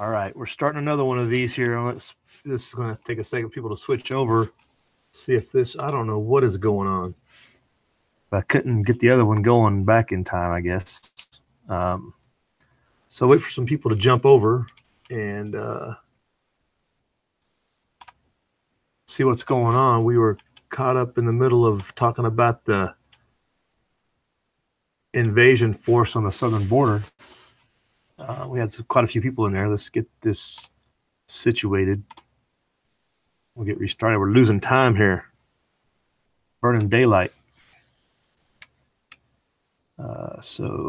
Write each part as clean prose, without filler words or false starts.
All right, we're starting another one of these here. This is going to take a second for people to switch over. See if this, I don't know what is going on. I couldn't get the other one going back in time, I guess. So wait for some people to jump over and see what's going on. We were caught up in the middle of talking about the invasion force on the southern border. We had quite a few people in there. Let's get this situated. We'll get restarted. We're losing time here. Burning daylight. So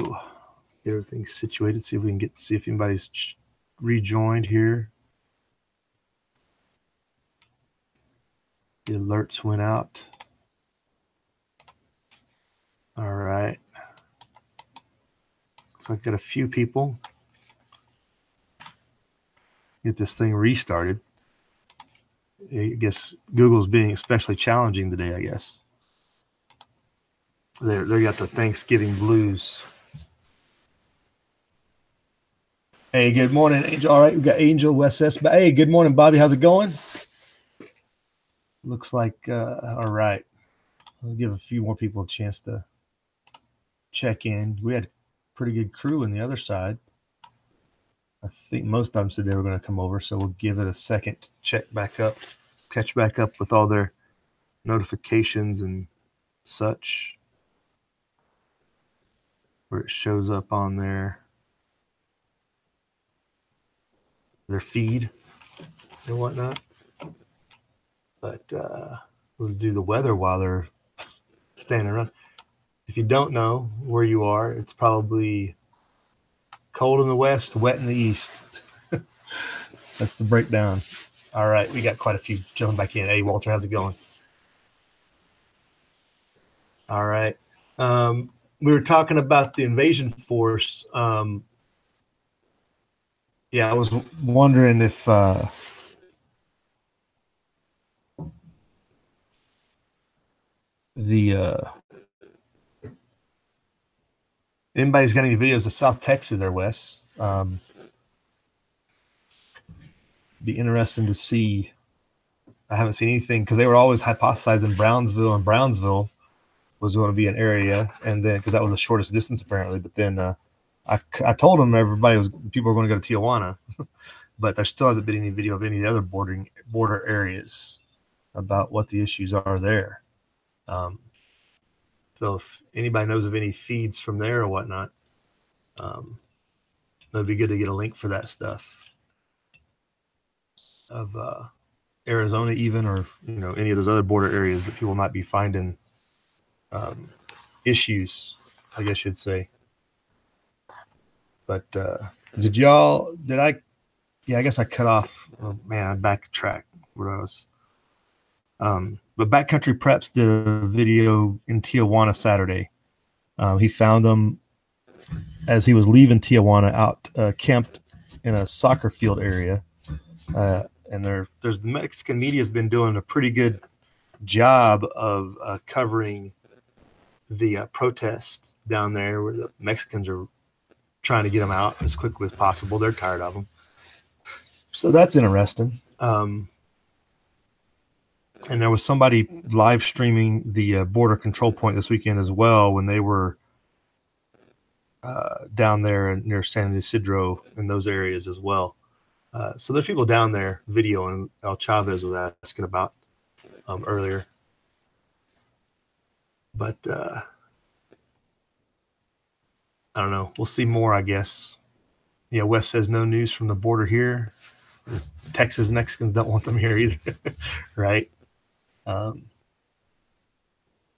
get everything situated. See if we can see if anybody's rejoined here. The alerts went out. All right. Looks like I got a few people. Get this thing restarted. I guess Google's being especially challenging today, I guess. They got the Thanksgiving blues. Hey, good morning, Angel. All right, we got Angel, West S. Hey, good morning, Bobby. How's it going? Looks like, all right. I'll give a few more people a chance to check in. We had a pretty good crew on the other side. I think most of them said they were going to come over, so we'll give it a second to check back up, catch back up with all their notifications and such, where it shows up on their feed and whatnot. But we'll do the weather while they're standing around. If you don't know where you are, it's probably cold in the west, wet in the east. That's the breakdown. All right, we got quite a few jumping back in. Hey, Walter, how's it going? All right. We were talking about the invasion force. Yeah, I was wondering if anybody's got any videos of South Texas or West. Be interesting to see. I haven't seen anything because they were always hypothesizing Brownsville, and Brownsville was going to be an area, and then because that was the shortest distance apparently. But then I told them people were going to go to Tijuana, but there still hasn't been any video of any of the other border areas about what the issues are there. So if anybody knows of any feeds from there or whatnot, it'd be good to get a link for that stuff of Arizona even, or any of those other border areas that people might be finding issues, I guess you'd say. But I guess I cut off. Oh, man, I backtracked where I was. But Backcountry Preps did a video in Tijuana Saturday. He found them as he was leaving Tijuana, out camped in a soccer field area. And there's the Mexican media has been doing a pretty good job of covering the protests down there, where the Mexicans are trying to get them out as quickly as possible. They're tired of them. So that's interesting. And there was somebody live streaming the border control point this weekend as well, when they were down there near San Isidro in those areas as well. So there's people down there videoing. El Chavez was asking about earlier. But I don't know. We'll see more, I guess. Yeah, Wes says no news from the border here. The Texas Mexicans don't want them here either, right? To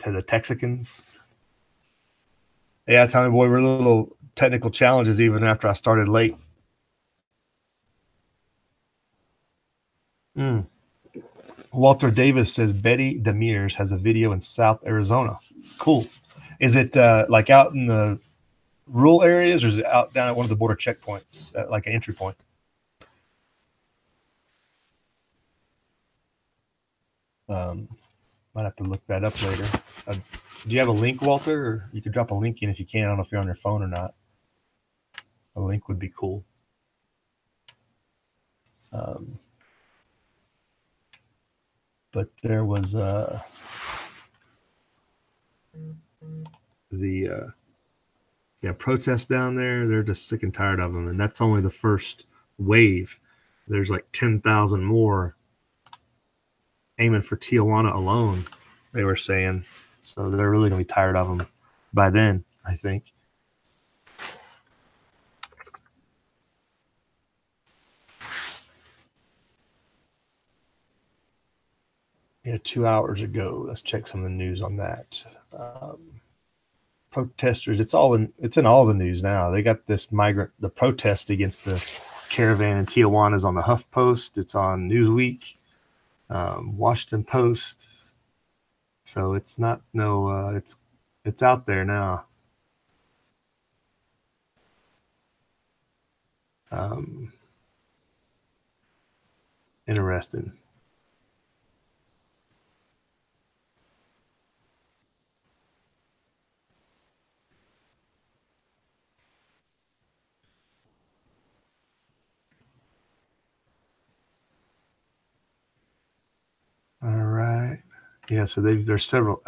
the Texicans. Yeah, Tommy boy, we're a little technical challenges even after I started late. Walter Davis says Betty Demirs has a video in South Arizona. Cool. Is it like out in the rural areas, or is it out down at one of the border checkpoints, like an entry point? Might have to look that up later. Do you have a link, Walter? Or you could drop a link in if you can. I don't know if you're on your phone or not. A link would be cool. But there was the protests down there. They're just sick and tired of them, and that's only the first wave. There's like 10,000 more aiming for Tijuana alone, they were saying. So they're really going to be tired of them by then, I think. Yeah, 2 hours ago. Let's check some of the news on that. Protesters, it's in all the news now. They got the protest against the caravan in Tijuana is on the HuffPost. It's on Newsweek, Washington Post. So it's not it's out there now. Interesting. All right. Yeah, so there's several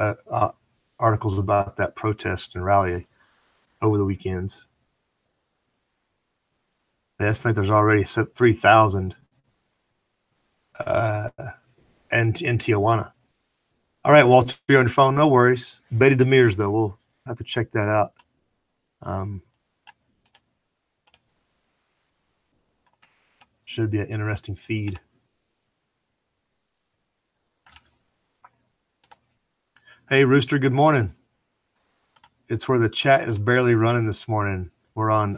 articles about that protest and rally over the weekends. They estimate there's already 3,000 in Tijuana. All right, Walter, you're on your phone. No worries. Betty Demirs, though, we'll have to check that out. Should be an interesting feed. Hey, Rooster, good morning. It's where the chat is barely running this morning. We're on,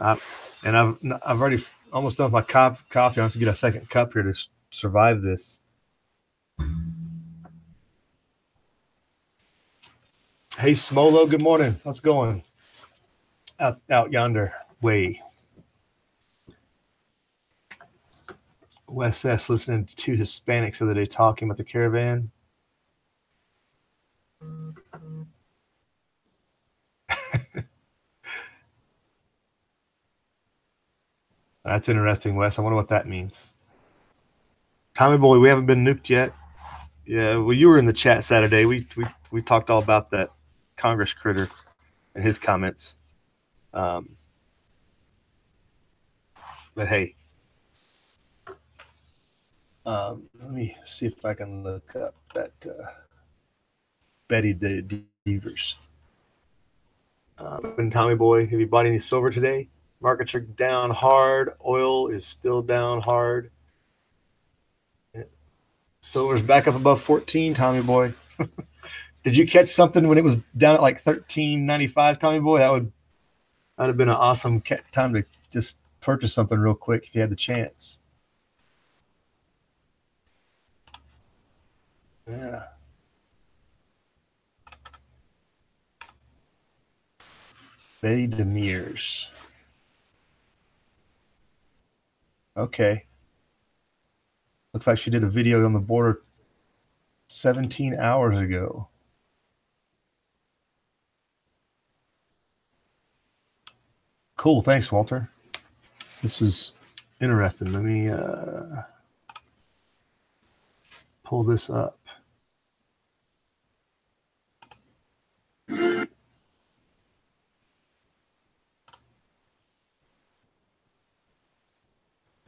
and I've already almost done with my coffee. I have to get a second cup here to survive this. Hey, Smolo, good morning. How's it going? Out yonder way. Wes S. listening to Hispanics the other day talking about the caravan. That's interesting, Wes. I wonder what that means. Tommy Boy, we haven't been nuked yet. Yeah, well, you were in the chat Saturday. We talked all about that Congress critter and his comments. But hey, let me see if I can look up that Betty Devers. And Tommy Boy, have you bought any silver today? Markets are down hard. Oil is still down hard. Silver's back up above 14, Tommy Boy. Did you catch something when it was down at like $13.95, Tommy Boy? That'd have been an awesome time to just purchase something real quick if you had the chance. Yeah. Betty Demirs. Okay. Looks like she did a video on the border 17 hours ago. Cool. Thanks, Walter. This is interesting. Let me pull this up.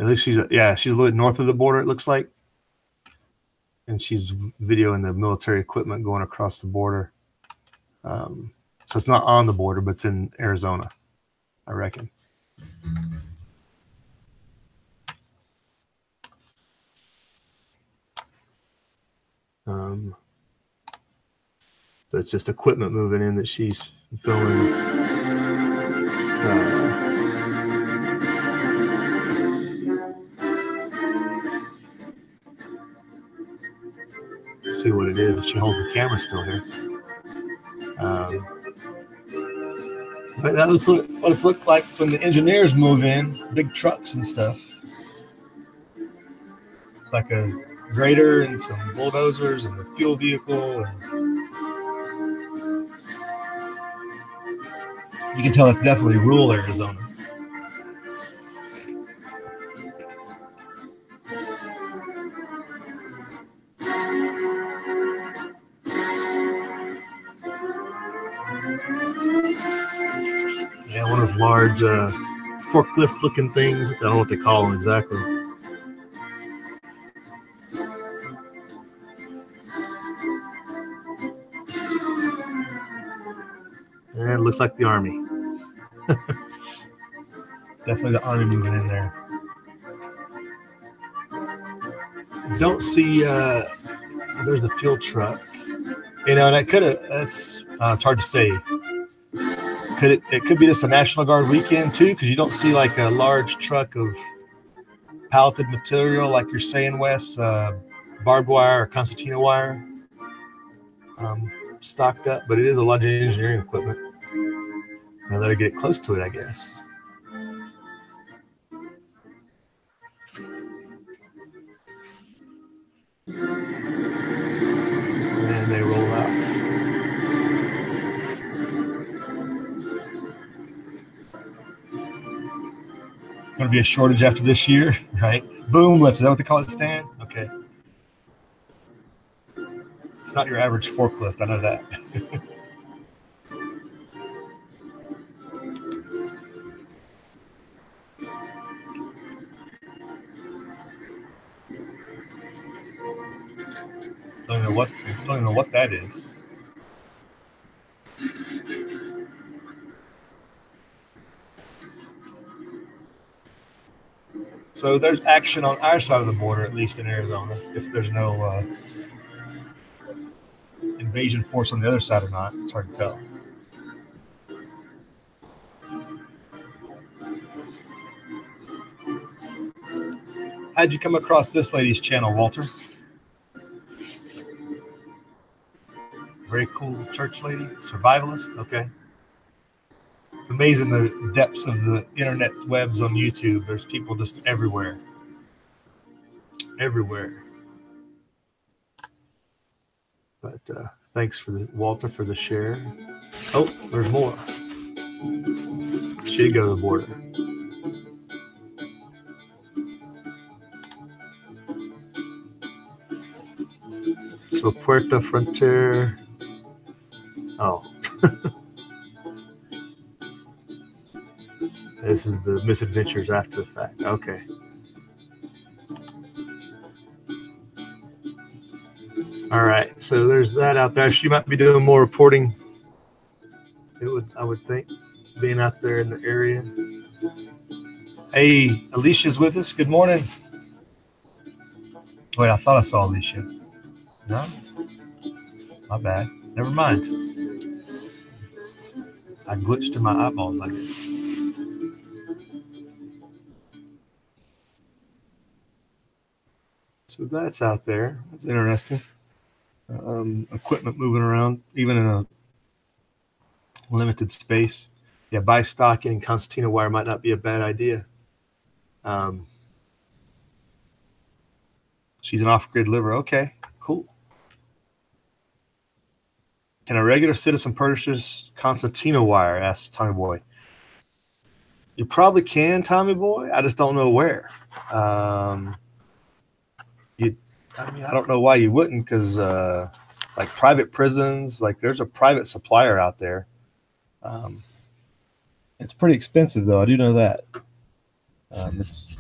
At least she's a little bit north of the border, it looks like. And she's videoing the military equipment going across the border. So it's not on the border, but it's in Arizona, I reckon. So it's just equipment moving in that she's filming. See what it is. She holds the camera still here. But that looks what it's looked like when the engineers move in, big trucks and stuff. It's like a grader and some bulldozers and the fuel vehicle. And you can tell it's definitely rural Arizona. large forklift looking things. I don't know what they call them exactly. And it looks like the Army. Definitely the Army moving in there. Don't see, there's a fuel truck. You know, and it could have, it's hard to say. It could be just a National Guard weekend too, because you don't see like a large truck of palleted material like you're saying, Wes, barbed wire or concertina wire stocked up, but it is a lot of engineering equipment. I let her get close to it, I guess. And they roll out. Going to be a shortage after this year, right? Boom lift. Is that what they call it, Stan? Okay. It's not your average forklift. I know that. Don't even know what that is. So there's action on our side of the border, at least in Arizona, if there's no invasion force on the other side or not. It's hard to tell. How'd you come across this lady's channel, Walter? Very cool church lady, survivalist. Okay. It's amazing the depths of the internet webs on YouTube. There's people just everywhere. Everywhere. But thanks for Walter for the share. Oh, there's more. She did go to the border. So Puerto Frontier. Oh. This is the misadventures after the fact. Okay. All right. So there's that out there. She might be doing more reporting. I would think, being out there in the area. Hey, Alicia's with us. Good morning. Wait, I thought I saw Alicia. No? My bad. Never mind. I glitched in my eyeballs, I guess. So that's out there. That's interesting. Equipment moving around, even in a limited space. Yeah, buy stock in concertina wire might not be a bad idea. She's an off-grid liver. Okay, cool. Can a regular citizen purchase concertina wire? Asks Tommy Boy. You probably can, Tommy Boy. I just don't know where. I don't know why you wouldn't, because like private prisons, like there's a private supplier out there. It's pretty expensive, though. I do know that. It's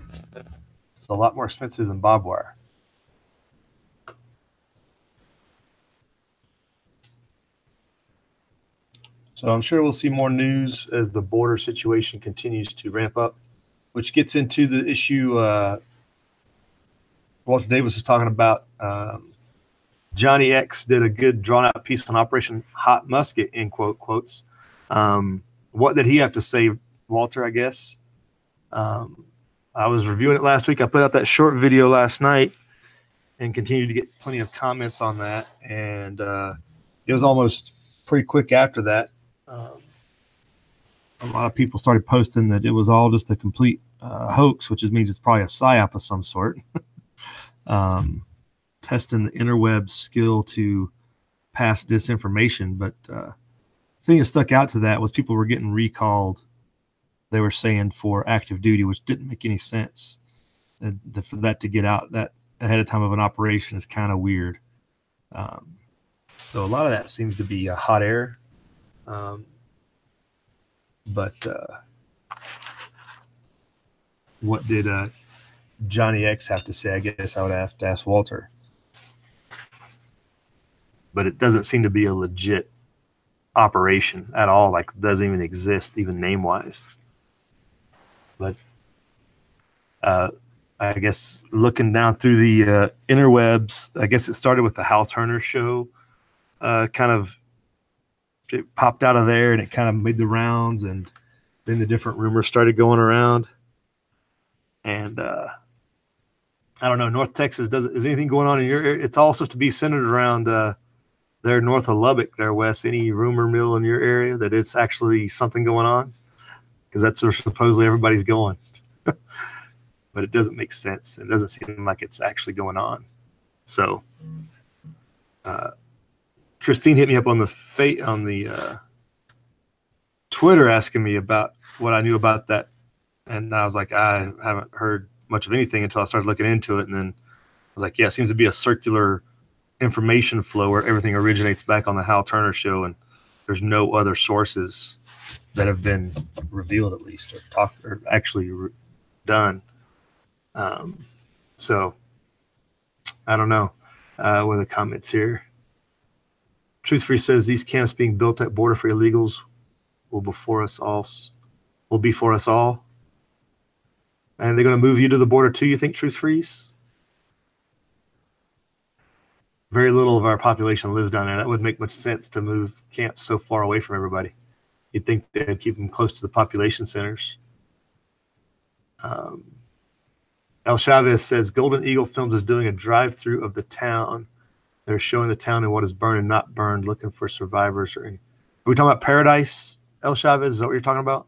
a lot more expensive than barbed wire. So I'm sure we'll see more news as the border situation continues to ramp up, which gets into the issue Walter Davis was talking about. Johnny X did a good drawn-out piece on Operation Hot Musket, in quotes. What did he have to say, Walter, I guess? I was reviewing it last week. I put out that short video last night and continued to get plenty of comments on that. And it was almost pretty quick after that. A lot of people started posting that it was all just a complete hoax, which means it's probably a psyop of some sort. Testing the interweb skill to pass disinformation. But the thing that stuck out to that was people were getting recalled, they were saying, for active duty, which didn't make any sense. And for that to get out that ahead of time of an operation is kind of weird. So a lot of that seems to be hot air. But what did Johnny X have to say? I guess I would have to ask Walter. But it doesn't seem to be a legit operation at all. Like, it doesn't even exist, even name-wise. But I guess looking down through the interwebs, I guess it started with the Hal Turner show. Kind of, it popped out of there, and it kind of made the rounds, and then the different rumors started going around. And I don't know, North Texas, is anything going on in your area? It's all supposed to be centered around there north of Lubbock there, Wes. Any rumor mill in your area that it's actually something going on? Because that's where supposedly everybody's going. But it doesn't make sense. It doesn't seem like it's actually going on. So Christine hit me up on the Twitter asking me about what I knew about that. And I was like, I haven't heard much of anything until I started looking into it. And then I was like, yeah, it seems to be a circular information flow where everything originates back on the Hal Turner show, and there's no other sources that have been revealed, at least, or actually done. So I don't know. What are the comments here? Truth Free says these camps being built at border for illegals will be for us all. And they're going to move you to the border too, you think, Truth Freeze? Very little of our population lives down there. That wouldn't make much sense to move camps so far away from everybody. You'd think they'd keep them close to the population centers. El Chavez says Golden Eagle Films is doing a drive-through of the town. They're showing the town and what is burned and not burned, looking for survivors. Are we talking about Paradise, El Chavez? Is that what you're talking about?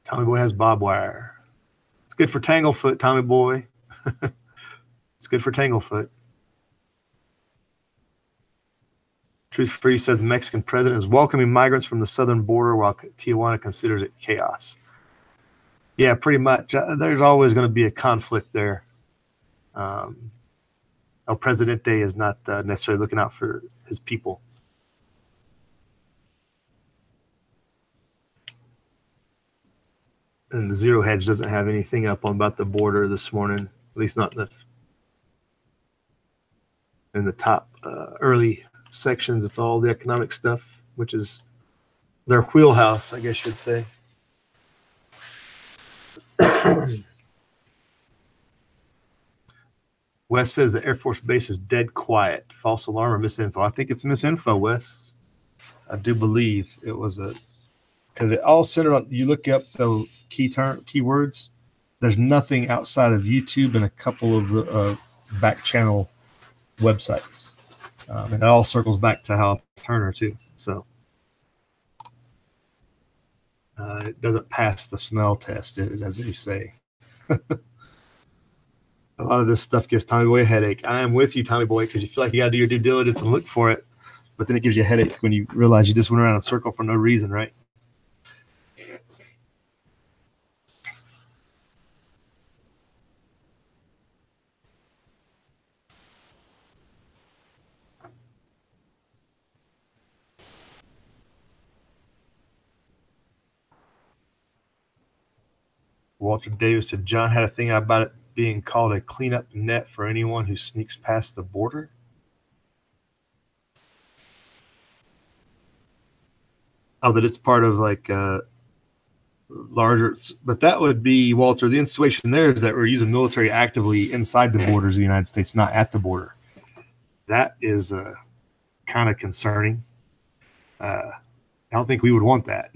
Tommy Boy has barbed wire. It's good for Tanglefoot, Tommy Boy. It's good for Tanglefoot. Truth Free says the Mexican president is welcoming migrants from the southern border while Tijuana considers it chaos. Yeah, pretty much. There's always going to be a conflict there. El Presidente is not necessarily looking out for his people. And Zero Hedge doesn't have anything up on about the border this morning, at least not in the top early sections. It's all the economic stuff, which is their wheelhouse, I guess you'd say. Wes says the Air Force Base is dead quiet. False alarm or misinfo? I think it's misinfo, Wes. I do believe it was because it all centered on, you look up the keywords, there's nothing outside of YouTube and a couple of the back channel websites. And it all circles back to Hal Turner too. So it doesn't pass the smell test, as you say. A lot of this stuff gives Tommy Boy a headache. I am with you, Tommy Boy, because you feel like you got to do your due diligence and look for it. But then it gives you a headache when you realize you just went around in a circle for no reason, right? Walter Davis said John had a thing about it being called a cleanup net for anyone who sneaks past the border. Oh, that it's part of like larger, but that would be, Walter, the insinuation there is that we're using military actively inside the borders of the United States, not at the border. That is kind of concerning. I don't think we would want that.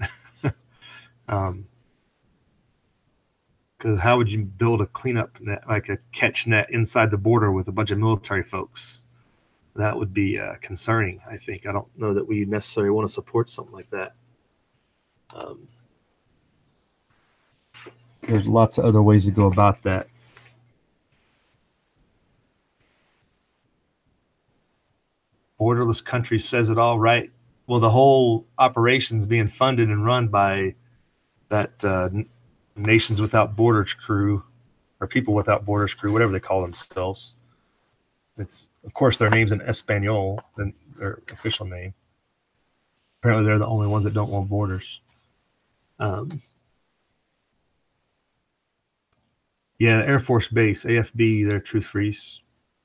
Because how would you build a cleanup net, like a catch net inside the border with a bunch of military folks? That would be concerning, I think. I don't know that we necessarily want to support something like that. There's lots of other ways to go about that. Borderless country says it all, right? Well, the whole operation's being funded and run by that Nations Without Borders crew, or People Without Borders crew, whatever they call themselves. It's, of course, their name's in Espanol, than their official name. Apparently, they're the only ones that don't want borders. Yeah, the Air Force Base, AFB, they're truth freeze.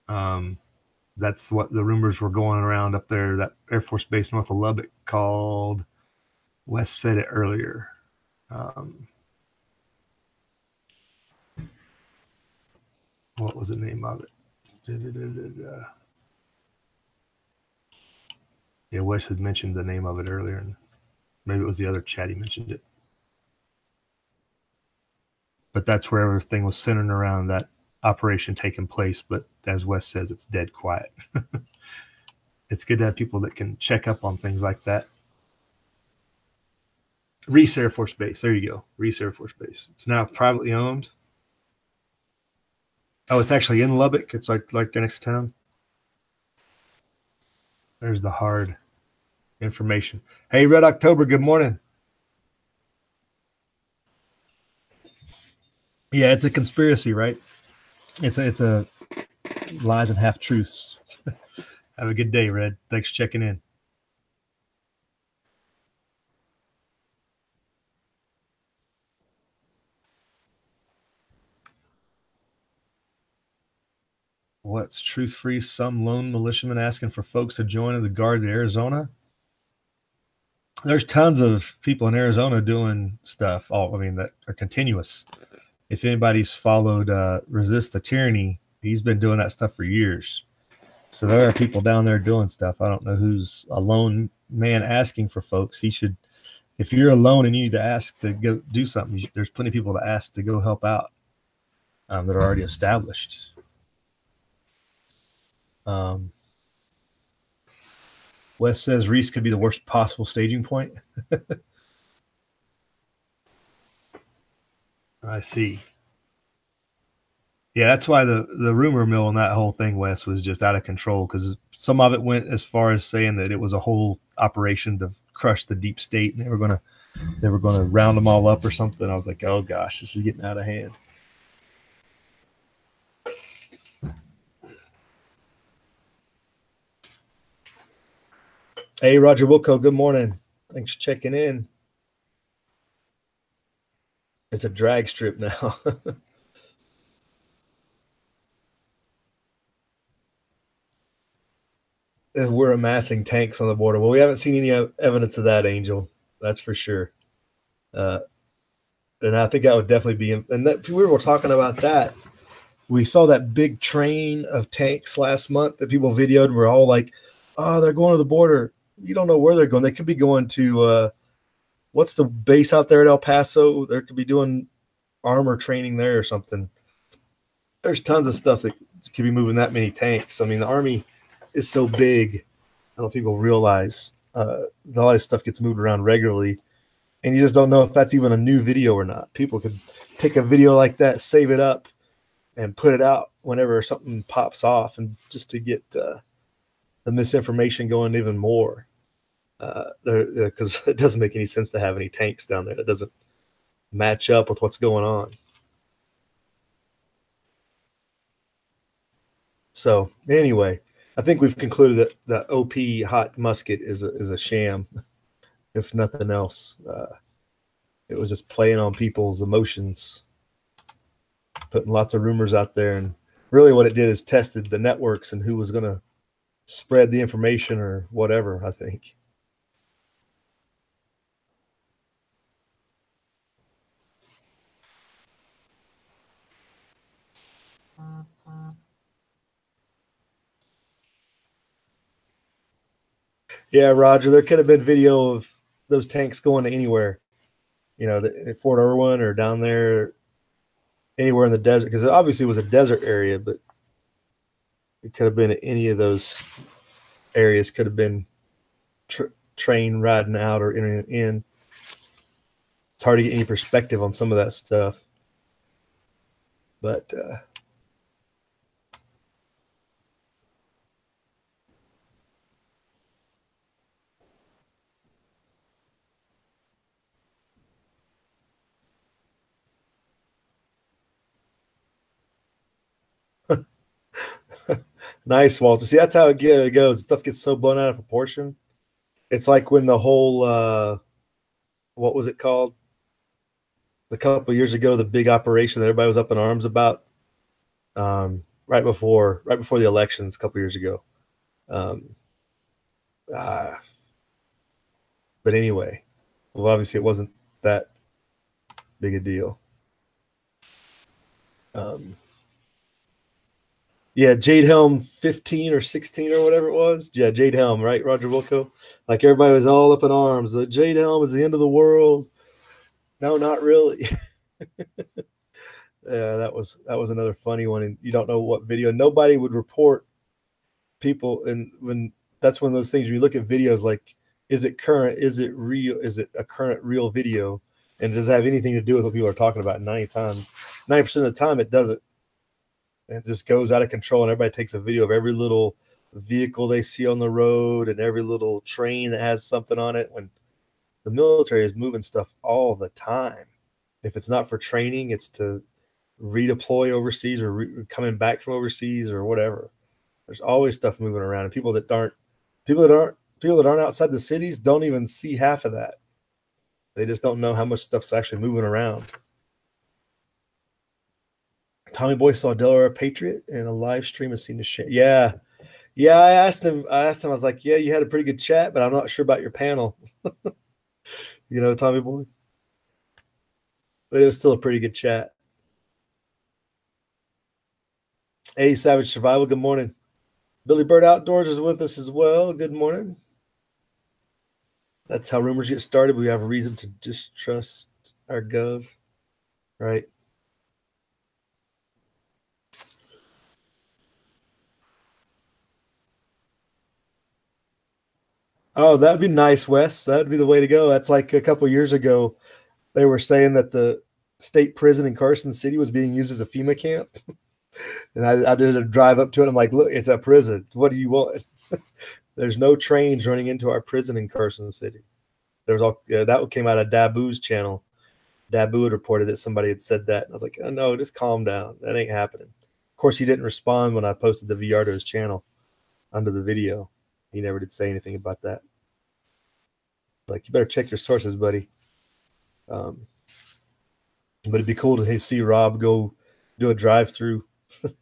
That's what the rumors were going around up there. That Air Force Base north of Lubbock called. Wes said it earlier. What was the name of it? Yeah, Wes had mentioned the name of it earlier, and maybe it was the other chat he mentioned it. But that's where everything was centered around that operation taking place. But as Wes says, it's dead quiet. It's good to have people that can check up on things like that. Reese Air Force Base. There you go. Reese Air Force Base. It's now privately owned. Oh, it's actually in Lubbock. It's like the next town. There's the hard information. Hey, Red October, good morning. Yeah, it's a conspiracy, right? It's a lies and half truths. Have a good day, Red. Thanks for checking in. What's truth free? Some lone militiaman asking for folks to join the Guard in Arizona. There's tons of people in Arizona doing stuff. That are continuous. If anybody's followed Resist the Tyranny, he's been doing that stuff for years. So there are people down there doing stuff. I don't know who's a lone man asking for folks. He should, if you're alone and you need to ask to go do something, there's plenty of people to ask to go help out that are already established. Wes says Reese could be the worst possible staging point. I see. Yeah, that's why the rumor mill and that whole thing, Wes, was just out of control, because some of it went as far as saying that it was a whole operation to crush the deep state, and they were gonna round them all up or something. I was like, oh gosh, this is getting out of hand. Hey, Roger Wilco, good morning. Thanks for checking in. It's a drag strip now. We're amassing tanks on the border. Well, we haven't seen any evidence of that, Angel. That's for sure. And I think that would definitely be. And that, we were talking about that. We saw that big train of tanks last month that people videoed. And we're all like, "Oh, they're going to the border." You don't know where they're going. They could be going to what's the base out there at El Paso? They could be doing armor training there or something. There's tons of stuff that could be moving that many tanks. I mean, the Army is so big. I don't know if people realize a lot of stuff gets moved around regularly, and you just don't know if that's even a new video or not. People could take a video like that, save it up, and put it out whenever something pops off, and just to get the misinformation going even more. Because it doesn't make any sense to have any tanks down there. That doesn't match up with what's going on. So anyway, I think we've concluded that the OP hot musket is a sham, if nothing else. It was just playing on people's emotions, putting lots of rumors out there, and really what it did is tested the networks and who was going to spread the information or whatever, I think. Yeah, Roger, there could have been video of those tanks going to anywhere, Fort Irwin or down there, anywhere in the desert, because obviously it was a desert area, but it could have been any of those areas. Could have been train riding out or in. It's hard to get any perspective on some of that stuff, but Nice, Walter. See, that's how it goes. Stuff gets so blown out of proportion. It's like when the whole what was it called? A couple of years ago, the big operation that everybody was up in arms about, right before the elections, a couple of years ago. Um, uh, but anyway, well, obviously it wasn't that big a deal. Yeah, Jade Helm 15 or 16 or whatever it was. Yeah, Jade Helm, right? Roger Wilco. Like everybody was all up in arms. The Jade Helm is the end of the world. No, not really. Yeah, that was another funny one. And you don't know what video. Nobody would report people, and when that's one of those things where you look at videos like, is it current? Is it real? Is it a current real video? And does it have anything to do with what people are talking about? 90% of the time, it doesn't. It just goes out of control, and everybody takes a video of every little vehicle they see on the road and every little train that has something on it, when the military is moving stuff all the time. If it's not for training, it's to redeploy overseas or coming back from overseas or whatever. There's always stuff moving around, and people that aren't outside the cities don't even see half of that. They just don't know how much stuff's actually moving around. Tommy Boy saw Delaware Patriot and a live stream has seen the shit. Yeah. Yeah, I asked him, I was like, yeah, you had a pretty good chat, but I'm not sure about your panel. Tommy Boy. But it was still a pretty good chat. Hey, Savage Survival, good morning. Billy Bird Outdoors is with us as well. Good morning. That's how rumors get started. We have a reason to distrust our gov, right? Oh, that'd be nice, Wes. That'd be the way to go. That's like a couple years ago. They were saying that the state prison in Carson City was being used as a FEMA camp. And I did a drive up to it. I'm like, look, it's a prison. What do you want? There's no trains running into our prison in Carson City. There was that came out of Dabu's channel. Dabu had reported that somebody had said that. And I was like, oh, no, just calm down. That ain't happening. Of course, he didn't respond when I posted the VR to his channel under the video. He never did say anything about that. Like, you better check your sources, buddy. But it'd be cool to see Rob go do a drive-through. And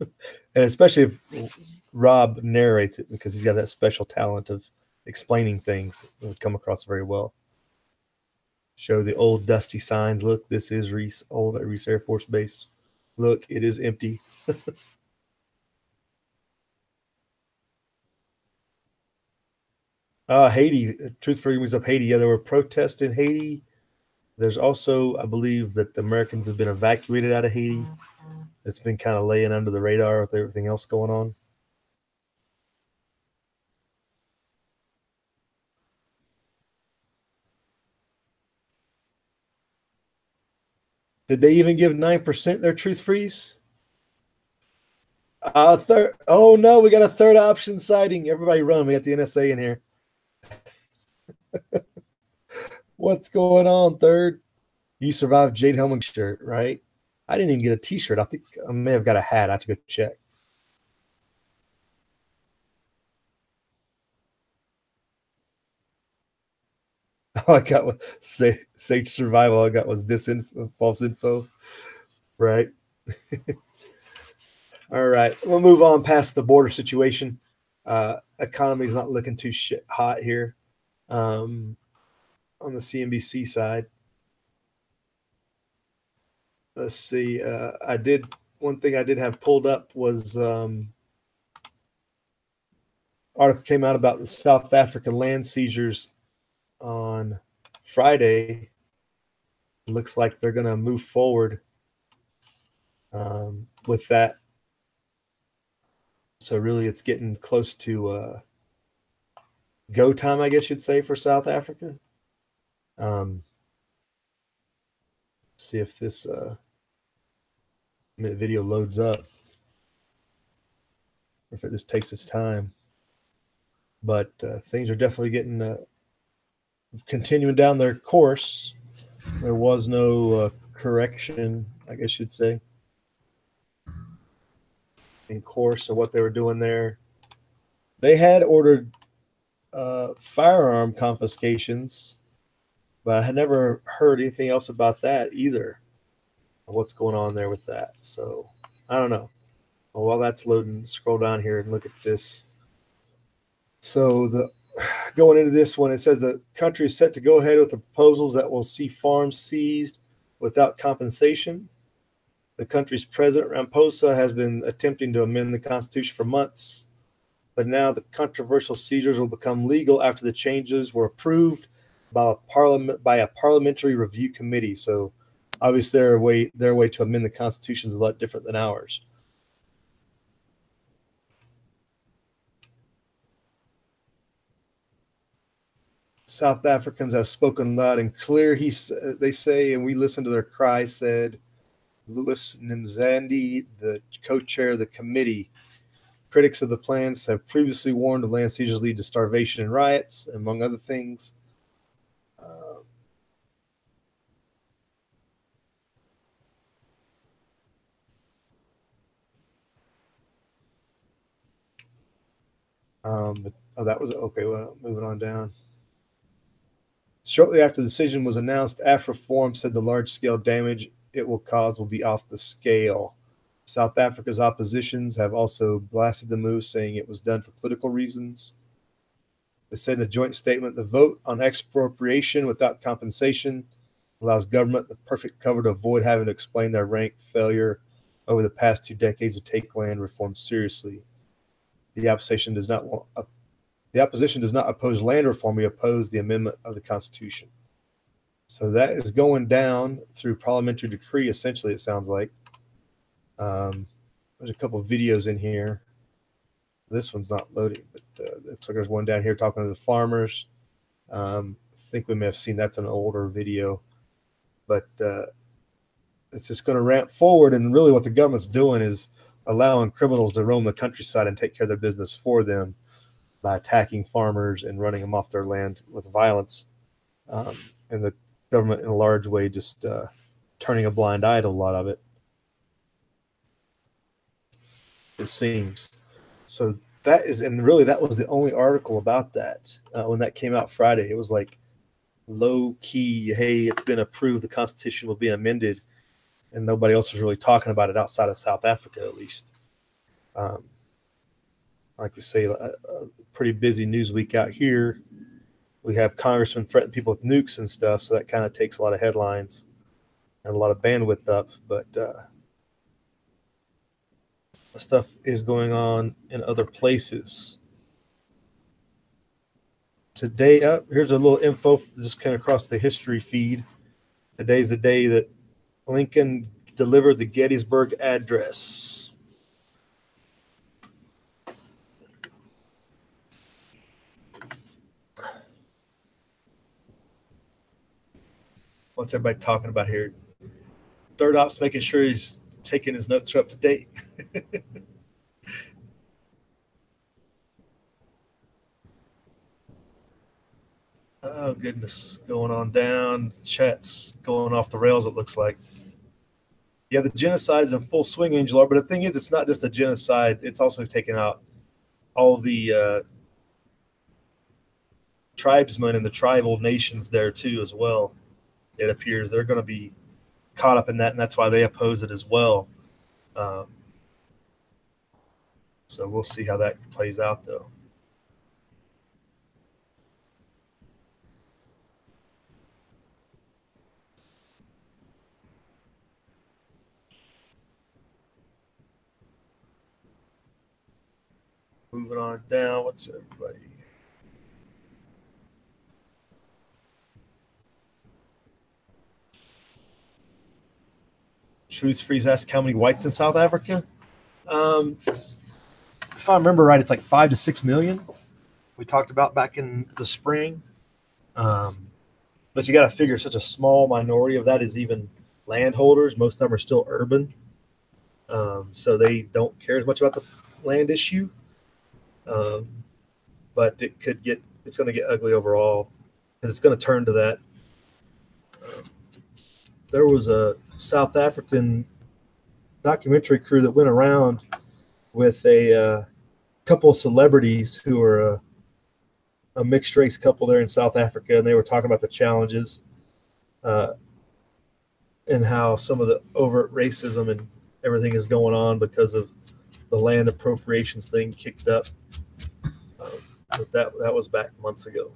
especially if Rob narrates it, because he's got that special talent of explaining things. It would come across very well. Show the old dusty signs. Look, this is Reese, old at Reese Air Force Base. Look, it is empty. Haiti, Truth for Humans up Haiti. Yeah, there were protests in Haiti. There's also, I believe, that the Americans have been evacuated out of Haiti. It's been kind of laying under the radar with everything else going on. Did they even give 9% their truth freeze? Oh no, we got a third option sighting. Everybody run. We got the NSA in here. What's going on, third? You survived Jade Helm shirt, right? I didn't even get a t-shirt. I think I may have got a hat. I have to go check. All I got was Sage Survival. All I got was disinfo, false info. Right. All right. We'll move on past the border situation. Economy's not looking too hot here. On the CNBC side. Let's see. One thing I did have pulled up was article came out about the South African land seizures on Friday. Looks like they're going to move forward with that. So really, it's getting close to go time, I guess you'd say, for South Africa. See if this video loads up, or if it just takes its time. But things are definitely getting continuing down their course. There was no correction, I guess you'd say, in course of what they were doing there. They had ordered firearm confiscations, but I had never heard anything else about that either. What's going on there with that? So I don't know. Well, while that's loading, scroll down here and look at this. So the going into this one, it says the country is set to go ahead with the proposals that will see farms seized without compensation. The country's president, Ramaphosa, has been attempting to amend the Constitution for months, but now the controversial seizures will become legal after the changes were approved by a parliamentary review committee. So obviously their way to amend the Constitution is a lot different than ours. South Africans have spoken loud and clear. They say, and we listen to their cry, said Louis Nimzandi, the co-chair of the committee. Critics of the plans have previously warned the land seizures lead to starvation and riots, among other things. That was okay. Well, moving on down. Shortly after the decision was announced, AfriForum said the large-scale damage it will cause will be off the scale. South Africa's oppositions have also blasted the move, saying it was done for political reasons. They said in a joint statement, the vote on expropriation without compensation allows government the perfect cover to avoid having to explain their rank failure over the past 2 decades to take land reform seriously. The opposition does not oppose land reform. We oppose the amendment of the Constitution. So that is going down through parliamentary decree, essentially, it sounds like. There's a couple of videos in here. This one's not loading, but it looks like there's one down here talking to the farmers. I think we may have seen that's an older video, but it's just going to ramp forward. And really what the government's doing is allowing criminals to roam the countryside and take care of their business for them by attacking farmers and running them off their land with violence. And the government in a large way just turning a blind eye to a lot of it, it seems. So that is, and really that was the only article about that when that came out Friday. It was like low key, hey, it's been approved, the Constitution will be amended, and nobody else was really talking about it outside of South Africa, at least. Like we say, a pretty busy news week out here. We have congressmen threatening people with nukes and stuff, so that kind of takes a lot of headlines and a lot of bandwidth up. But stuff is going on in other places. Today, here's a little info just kind of across the history feed. Today's the day that Lincoln delivered the Gettysburg Address. What's everybody talking about here? Third Op's making sure he's taking his notes up to date. Oh, goodness. Going on down. Chat's going off the rails, it looks like. Yeah, the genocide's in full swing, Angel. But the thing is, it's not just a genocide. It's also taking out all the tribesmen and the tribal nations there, too, as well. It appears they're going to be caught up in that, and that's why they oppose it as well. So we'll see how that plays out, though. Moving on down. What's everybody? Truth Freeze asked how many whites in South Africa. If I remember right, it's like 5 to 6 million. We talked about back in the spring. But you got to figure such a small minority of that is even landholders. Most of them are still urban. So they don't care as much about the land issue. But it's going to get ugly overall because it's going to turn to that. There was a South African documentary crew that went around with a couple of celebrities who were a mixed race couple there in South Africa, and they were talking about the challenges uh, and how some of the overt racism and everything is going on because of the land appropriations thing kicked up. But that was back months ago.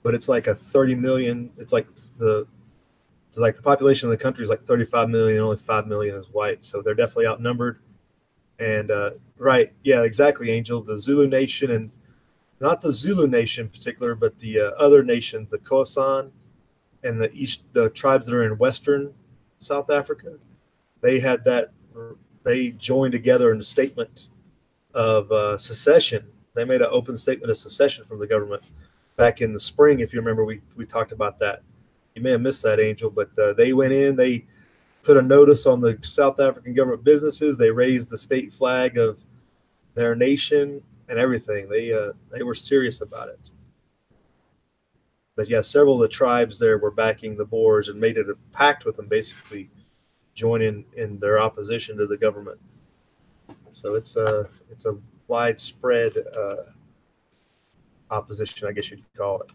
But it's like a 30 million. It's like the population of the country is like 35 million. Only 5 million is white, so they're definitely outnumbered. And right, yeah, exactly, Angel. The Zulu Nation, and not the Zulu Nation in particular, but the other nations, the Khoisan and the tribes that are in Western South Africa, they had that. They joined together in a statement of secession. They made an open statement of secession from the government back in the spring. If you remember, we talked about that. You may have missed that, Angel, but they went in. They put a notice on the South African government businesses. They raised the state flag of their nation and everything. They were serious about it. But yeah, several of the tribes there were backing the Boers and made it a pact with them, basically joining in their opposition to the government. So it's a widespread opposition, I guess you'd call it.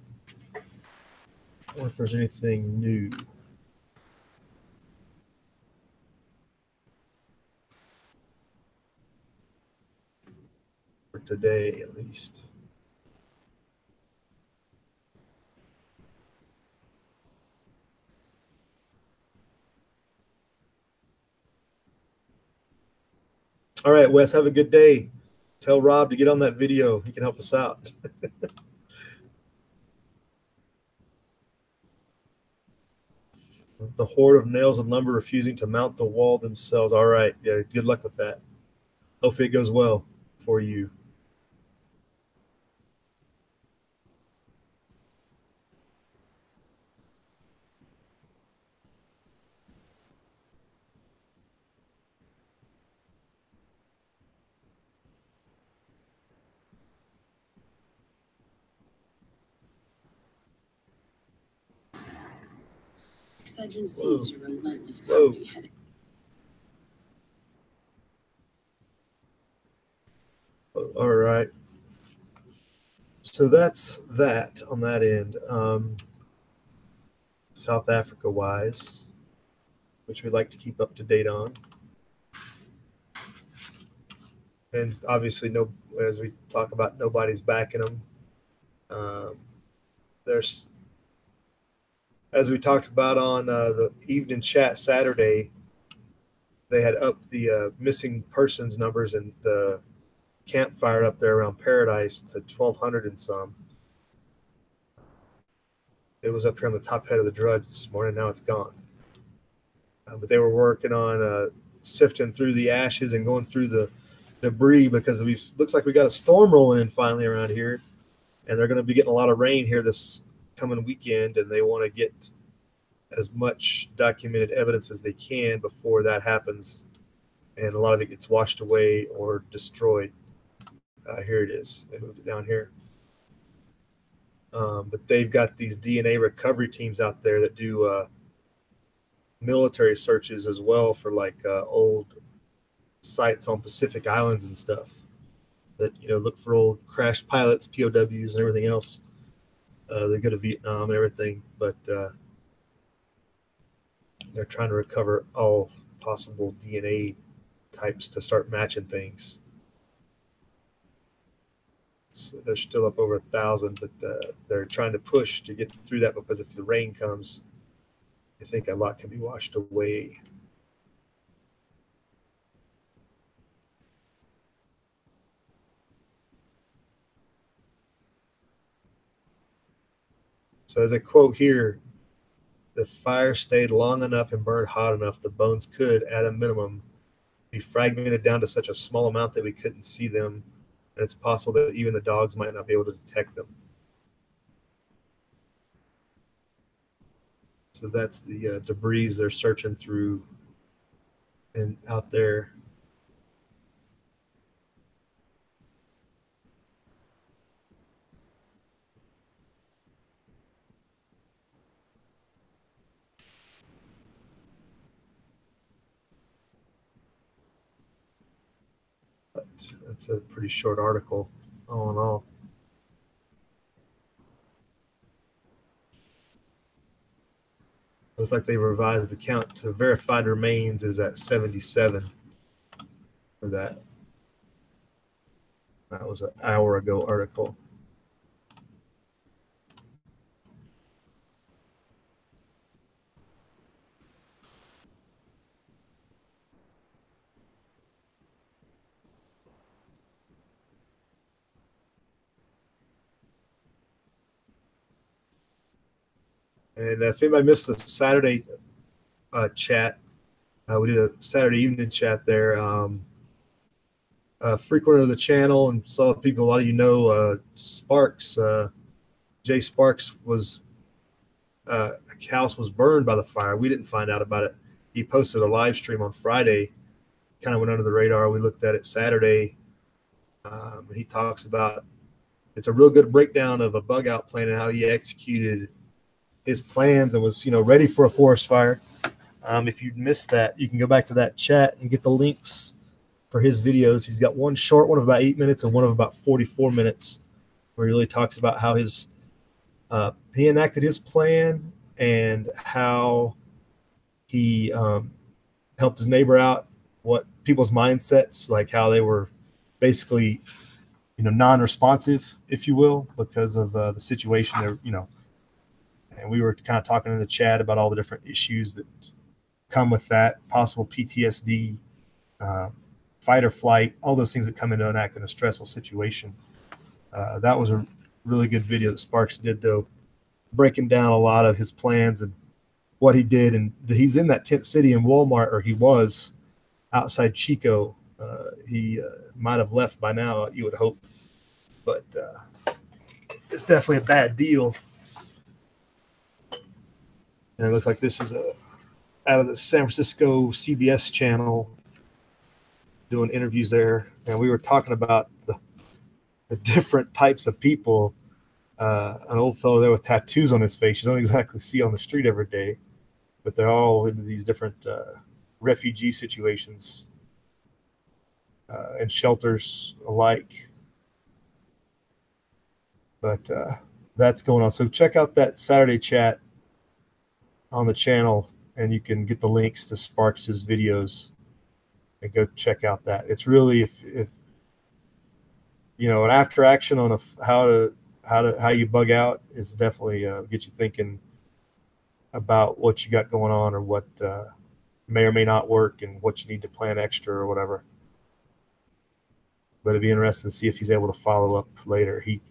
I wonder if there's anything new. For today, at least. All right, Wes, have a good day. Tell Rob to get on that video. He can help us out. The horde of nails and lumber refusing to mount the wall themselves. All right. Yeah, good luck with that. Hopefully it goes well for you. Excedrin sees your relentless poverty headache. All right. So that's that on that end. South Africa wise, which we like to keep up to date on. And obviously, no, as we talk about, nobody's backing them. There's, as we talked about on the evening chat Saturday, they had upped the missing persons numbers and the campfire up there around Paradise to 1,200 and some. It was up here on the top head of the Drudge this morning. Now it's gone. But they were working on sifting through the ashes and going through the debris because it looks like we got a storm rolling in finally around here, and they're going to be getting a lot of rain here this coming weekend, and they want to get as much documented evidence as they can before that happens, and a lot of it gets washed away or destroyed. Here it is. They moved it down here. But they've got these DNA recovery teams out there that do military searches as well for like old sites on Pacific Islands and stuff that, you know, look for old crashed pilots, POWs, and everything else. They go to Vietnam and everything, but they're trying to recover all possible DNA types to start matching things. So they're still up over 1,000, but they're trying to push to get through that because if the rain comes, I think a lot can be washed away. So as I quote here, the fire stayed long enough and burned hot enough, the bones could, at a minimum, be fragmented down to such a small amount that we couldn't see them, and it's possible that even the dogs might not be able to detect them. So that's the debris they're searching through and out there. but it's a pretty short article all in all. Looks like they revised the count to verified remains is at 77 for that. That was an hour ago article. And if anybody missed the Saturday chat, we did a Saturday evening chat there. Frequenter of the channel and saw people, a lot of you know, Sparks, Jay Sparks was, a house was burned by the fire. We didn't find out about it. He posted a live stream on Friday, kind of went under the radar. We looked at it Saturday. He talks about, it's a real good breakdown of a bug out plan and how he executed his plans and was, ready for a forest fire. If you missed that, you can go back to that chat and get the links for his videos. He's got one short one of about 8 minutes and one of about 44 minutes where he really talks about how his he enacted his plan and how he helped his neighbor out, what people's mindsets, like how they were basically, non-responsive, if you will, because of the situation there, and we were kind of talking in the chat about all the different issues that come with that, possible PTSD, fight or flight, all those things that come into enacting a stressful situation. That was a really good video that Sparks did, though, breaking down a lot of his plans and what he did. And he's in that tent city in Walmart, or he was outside Chico. He might have left by now, you would hope. But it's definitely a bad deal. And it looks like this is out of the San Francisco CBS channel doing interviews there. And we were talking about the different types of people. An old fellow there with tattoos on his face you don't exactly see on the street every day, but they're all into these different refugee situations and shelters alike. But that's going on. So check out that Saturday chat on the channel, and you can get the links to Sparks's videos and go check out that. It's really, if an after action on how you bug out is definitely get you thinking about what you got going on or what may or may not work and what you need to plan extra or whatever. But it'd be interesting to see if he's able to follow up later. He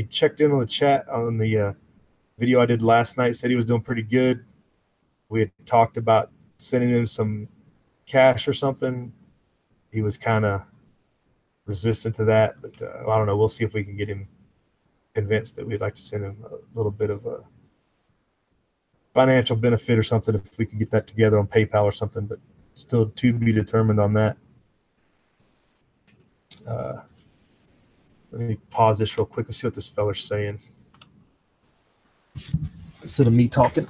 checked in on the chat on the video I did last night, said he was doing pretty good. We had talked about sending him some cash or something. He was kind of resistant to that, but I don't know. We'll see if we can get him convinced that we'd like to send him a little bit of a financial benefit or something, if we can get that together on PayPal or something, but still to be determined on that. Let me pause this real quick and see what this feller's saying instead of me talking.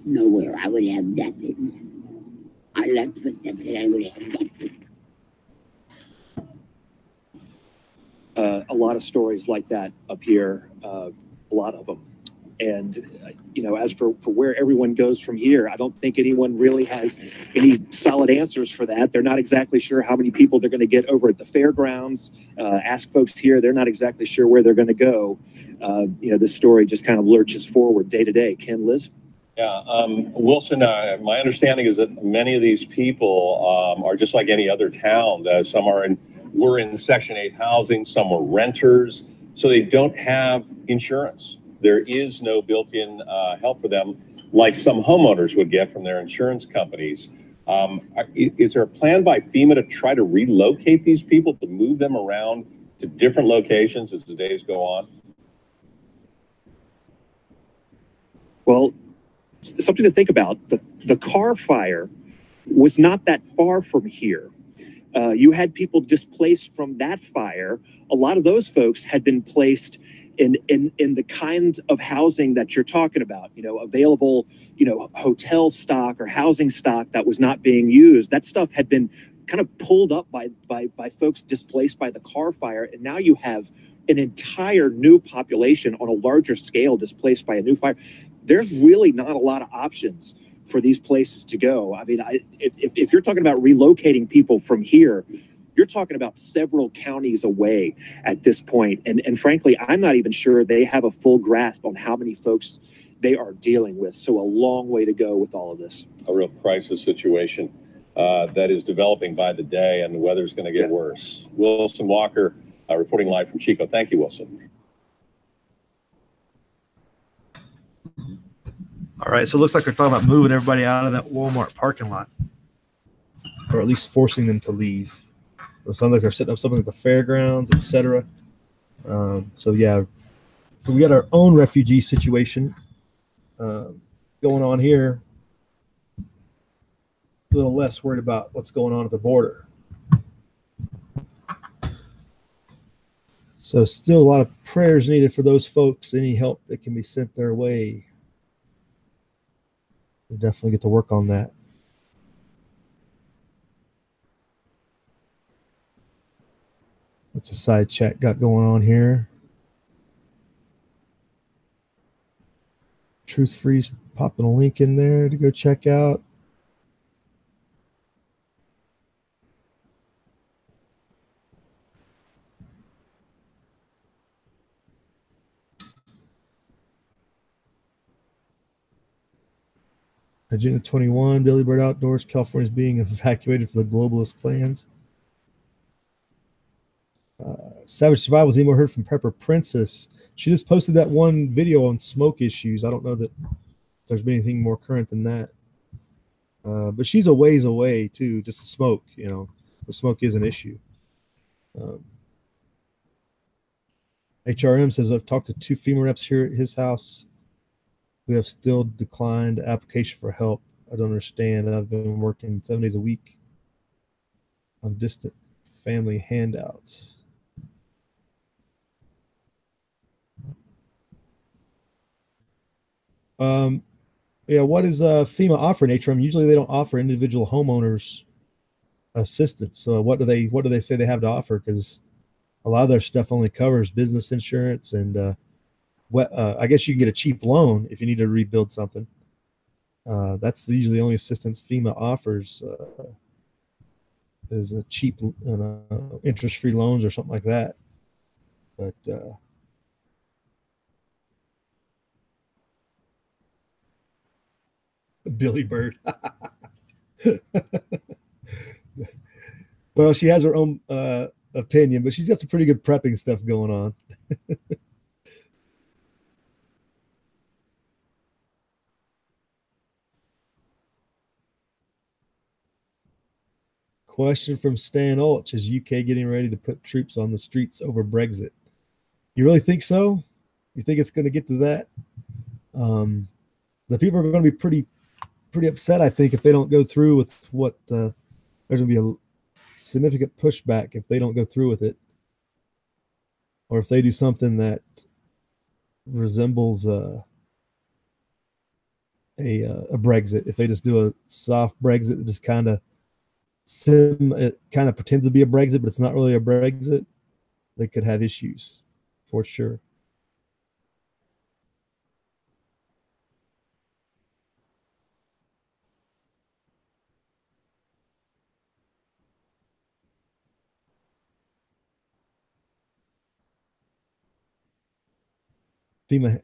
Nowhere. I would have nothing. I left with nothing. I would have nothing. A lot of stories like that up here, a lot of them. And, as for where everyone goes from here, I don't think anyone really has any solid answers for that. They're not exactly sure how many people they're going to get over at the fairgrounds. Ask folks here, they're not exactly sure where they're going to go. This story just kind of lurches forward day to day. Ken, Liz? Yeah, Wilson, my understanding is that many of these people are just like any other town. Some were in Section 8 housing, some were renters, so they don't have insurance. There is no built-in help for them like some homeowners would get from their insurance companies. Is there a plan by FEMA to try to relocate these people, to move them around to different locations as the days go on? Well, something to think about. The car fire was not that far from here. You had people displaced from that fire. A lot of those folks had been placed in the kind of housing that you're talking about, available, hotel stock or housing stock that was not being used. That stuff had been kind of pulled up by folks displaced by the car fire. And now you have an entire new population on a larger scale displaced by a new fire. There's really not a lot of options for these places to go. I mean, if you're talking about relocating people from here, you're talking about several counties away at this point. And frankly, I'm not even sure they have a full grasp on how many folks they are dealing with. So a long way to go with all of this. A real crisis situation that is developing by the day, and the weather's going to get worse. Wilson Walker reporting live from Chico. Thank you, Wilson. All right, so it looks like they're talking about moving everybody out of that Walmart parking lot, or at least forcing them to leave. It sounds like they're setting up something at the fairgrounds, etc. So yeah, we got our own refugee situation going on here. A little less worried about what's going on at the border. So still a lot of prayers needed for those folks. Any help that can be sent their way. We'll definitely get to work on that. What's a side chat got going on here? Truth Freeze popping a link in there to go check out. Agenda 21, Billy Bird Outdoors, California is being evacuated for the globalist plans. Savage Survival's email heard from Pepper Princess. She just posted that one video on smoke issues. I don't know that there's been anything more current than that. But she's a ways away, too, just the smoke, The smoke is an issue. HRM says, I've talked to 2 FEMA reps here at his house. We have still declined application for help. I don't understand. I've been working 7 days a week on distant family handouts. Yeah, what is FEMA offering, HRM? Usually they don't offer individual homeowners assistance. So what do they say they have to offer? Because a lot of their stuff only covers business insurance and I guess you can get a cheap loan if you need to rebuild something. That's usually the only assistance FEMA offers is a cheap interest-free loans or something like that. But Billy Bird. Well, she has her own opinion, but she's got some pretty good prepping stuff going on. Question from Stan Ulch: is UK getting ready to put troops on the streets over Brexit? You really think so? You think it's going to get to that? The people are going to be pretty upset, I think, if they don't go through with what there's going to be a significant pushback if they don't go through with it, or if they do something that resembles a Brexit. If they just do a soft Brexit that just kind of pretends to be a Brexit, but it's not really a Brexit, they could have issues for sure.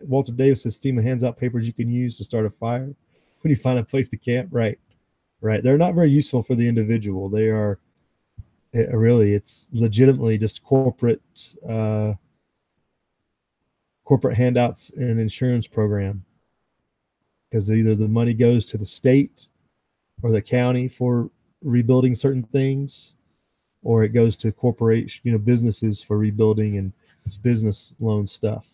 Walter Davis says FEMA hands out papers you can use to start a fire when you find a place to camp. Right. They're not very useful for the individual. They are it's legitimately just corporate handouts and insurance program, because either the money goes to the state or the county for rebuilding certain things, or it goes to corporation, businesses for rebuilding, and it's business loan stuff.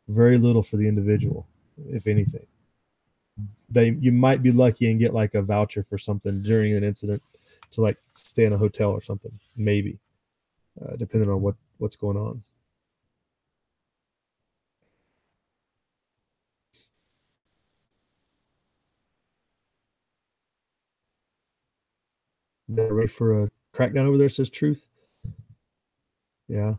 Very little for the individual, if anything. You might be lucky and get like a voucher for something during an incident to like stay in a hotel or something, maybe, depending on what's going on. They're ready for a crackdown over there, says Truth. Yeah.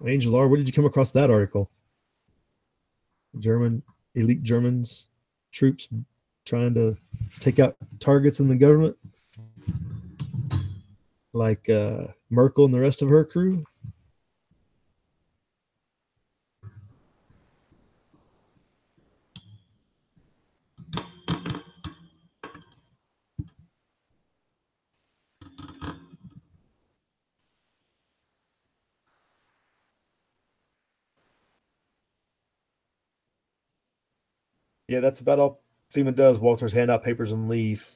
Angel R, where did you come across that article? Elite Germans troops trying to take out targets in the government, like Merkel and the rest of her crew. Yeah, that's about all FEMA does. Walters hand out papers and leave.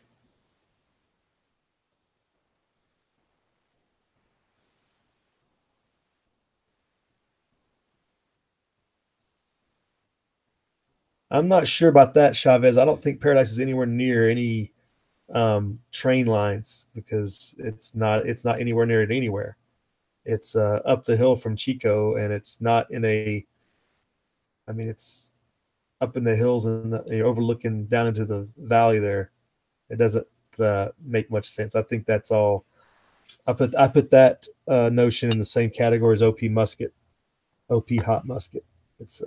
I'm not sure about that, Chavez. I don't think Paradise is anywhere near any train lines because it's not anywhere near it anywhere. It's up the hill from Chico, and it's not in a. I mean, it's up in the hills and you're overlooking down into the valley there. It doesn't make much sense. I think that's all. I put that notion in the same category as OP musket, OP hot musket. It's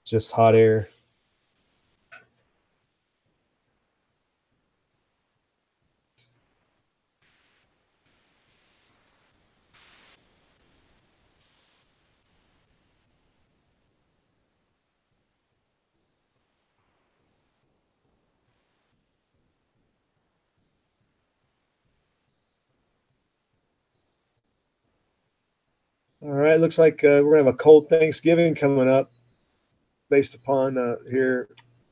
just hot air. All right, looks like we're gonna have a cold Thanksgiving coming up, based upon here.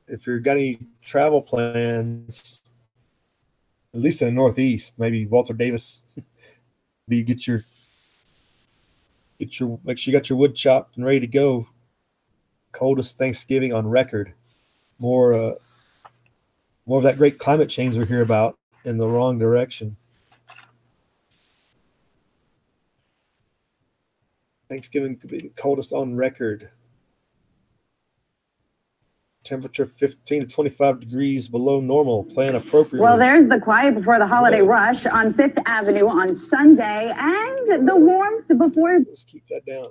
If you've got any travel plans, at least in the Northeast, maybe Walter Davis, get your make sure you got your wood chopped and ready to go. Coldest Thanksgiving on record. More of that great climate change we hear about in the wrong direction. Thanksgiving could be the coldest on record. Temperature 15 to 25 degrees below normal. Plan appropriately. Well, there's the quiet before the holiday rush on 5th Avenue on Sunday, and the warmth before. Let's keep that down.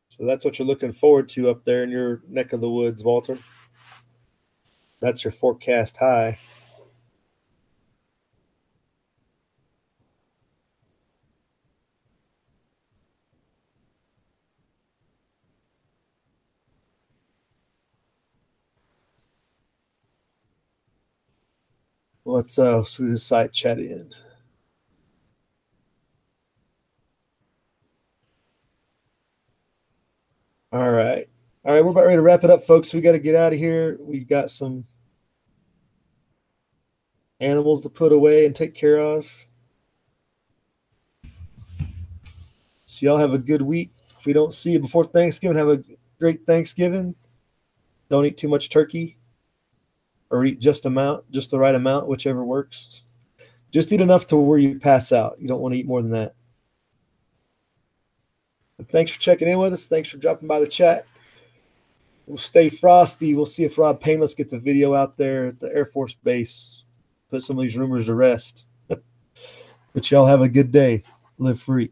So that's what you're looking forward to up there in your neck of the woods, Walter. That's your forecast high. Let's see the site chat in. All right. All right, we're about ready to wrap it up, folks. We got to get out of here. We got some animals to put away and take care of. So y'all have a good week. If we don't see you before Thanksgiving, have a great Thanksgiving. Don't eat too much turkey, or eat just the right amount, whichever works. Just eat enough to where you pass out. You don't want to eat more than that. But thanks for checking in with us. Thanks for dropping by the chat. We'll stay frosty. We'll see if Rob Painless gets a video out there at the Air Force Base. Put some of these rumors to rest. But y'all have a good day. Live free.